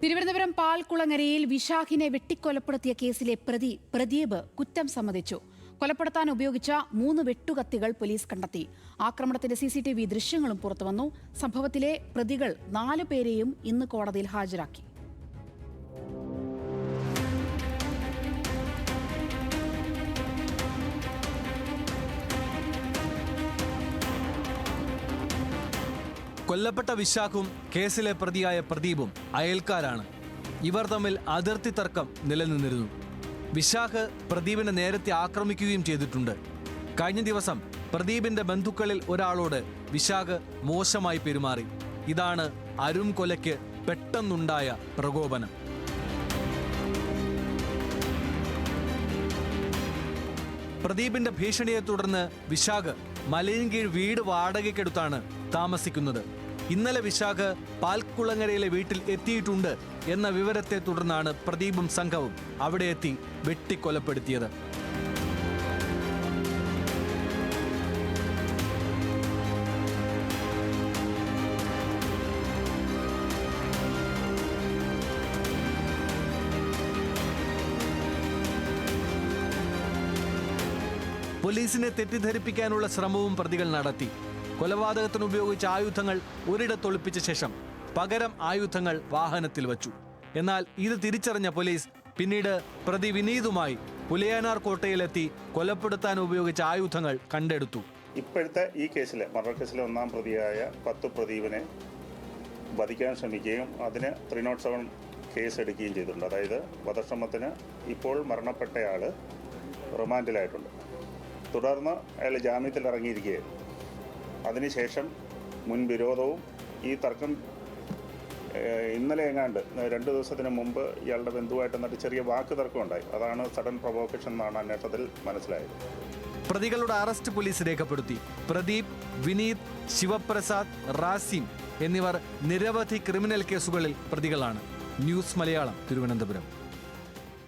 തിരുവനന്തപുരം പാൽക്കുളങ്ങരയിൽ വിശാഖിനെ വെട്ടിക്കൊലപ്പെടുത്തിയ കേസിലെ പ്രദീപ് കുറ്റം സമ്മതിച്ചു. കൊലപ്പെടുത്താൻ ഉപയോഗിച്ച 3 വെട്ടുകത്തികൾ പോലീസ് കണ്ടെത്തി. ആക്രമണത്തിന്റെ CCTV ദൃശ്യങ്ങളും പുറത്തുവന്നു. സംഭവത്തിലെ പ്രതികൾ 4 പേരെയും ഇന്ന് കോടതിയിൽ ഹാജരാക്കി. കൊല്ലപ്പെട്ട വിശാഖും കേസിലെ പ്രതിയായ പ്രദീപും അയൽക്കാരാണ്. ഇവർ തമ്മിൽ അതിർത്തി തർക്കം നിലനിന്നിരുന്നു. വിശാഖ് പ്രദീപിനെ നേരത്തെ ആക്രമിക്കുകയും ചെയ്തിട്ടുണ്ട്. കഴിഞ്ഞ ദിവസം പ്രദീപിന്റെ ബന്ധുക്കളിൽ ഒരാളോട് വിശാഖ് മോശമായി പെരുമാറി. ഇതാണ് അരുൺ കൊലയ്ക്ക് പെട്ടെന്നുണ്ടായ പ്രകോപനം. പ്രദീപിന്റെ ഭീഷണിയെ തുടർന്ന് വിശാഖ് മലയൻകീഴ് വീട് വാടകയ്ക്കെടുത്താണ് താമസിക്കുന്നത്. ഇന്നലെ വിശാഖ് പാൽക്കുളങ്ങരയിലെ വീട്ടിൽ എത്തിയിട്ടുണ്ട് എന്ന വിവരത്തെ തുടർന്നാണ് പ്രദീപും സംഘവും അവിടെ എത്തി വെട്ടിക്കൊലപ്പെടുത്തിയത്. പോലീസിനെ തെറ്റിദ്ധരിപ്പിക്കാനുള്ള ശ്രമവും പ്രതികൾ നടത്തി. കൊലപാതകത്തിന് ഉപയോഗിച്ച ആയുധങ്ങൾ ഒരിടത്തൊളിപ്പിച്ച ശേഷം പകരം ആയുധങ്ങൾ വാഹനത്തിൽ വച്ചു. എന്നാൽ ഇത് തിരിച്ചറിഞ്ഞ പോലീസ് പിന്നീട് പ്രതി വിനീതുമായി പുലിയനാർ കോട്ടയിലെത്തി കൊലപ്പെടുത്താൻ ഉപയോഗിച്ച ആയുധങ്ങൾ കണ്ടെടുത്തു. ഇപ്പോഴത്തെ ഈ കേസിലെ മർഡർ കേസിലെ 1-ാം പ്രതിയായ 10 പ്രദീപിനെ വധിക്കാൻ ശ്രമിക്കുകയും അതിന് 307 കേസ് എടുക്കുകയും ചെയ്തിട്ടുണ്ട്. അതായത് വധശ്രമത്തിന് ഇപ്പോൾ മരണപ്പെട്ടയാൾ റിമാൻഡിലായിട്ടുണ്ട്. തുടർന്ന് അയാൾ ജാമ്യത്തിൽ ഇറങ്ങിയിരിക്കുകയായിരുന്നു. അതിനുശേഷം മുൻവിരോധവും ഈ തർക്കം ഇന്നലെ എങ്ങാണ്ട് 2 ദിവസത്തിന് മുമ്പ് ഇയാളുടെ ബന്ധുവായിട്ട് എന്നിട്ട് ചെറിയ വാക്ക് തർക്കം ഉണ്ടായി. അതാണ് സഡൻ പ്രൊവോക്കേഷൻ എന്നാണ് അന്വേഷണത്തിൽ മനസ്സിലായത്. പ്രതികളുടെ അറസ്റ്റ് പോലീസ് രേഖപ്പെടുത്തി. പ്രദീപ്, വിനീത്, ശിവപ്രസാദ്, റാസിം എന്നിവർ നിരവധി ക്രിമിനൽ കേസുകളിൽ പ്രതികളാണ്. ന്യൂസ് മലയാളം, തിരുവനന്തപുരം.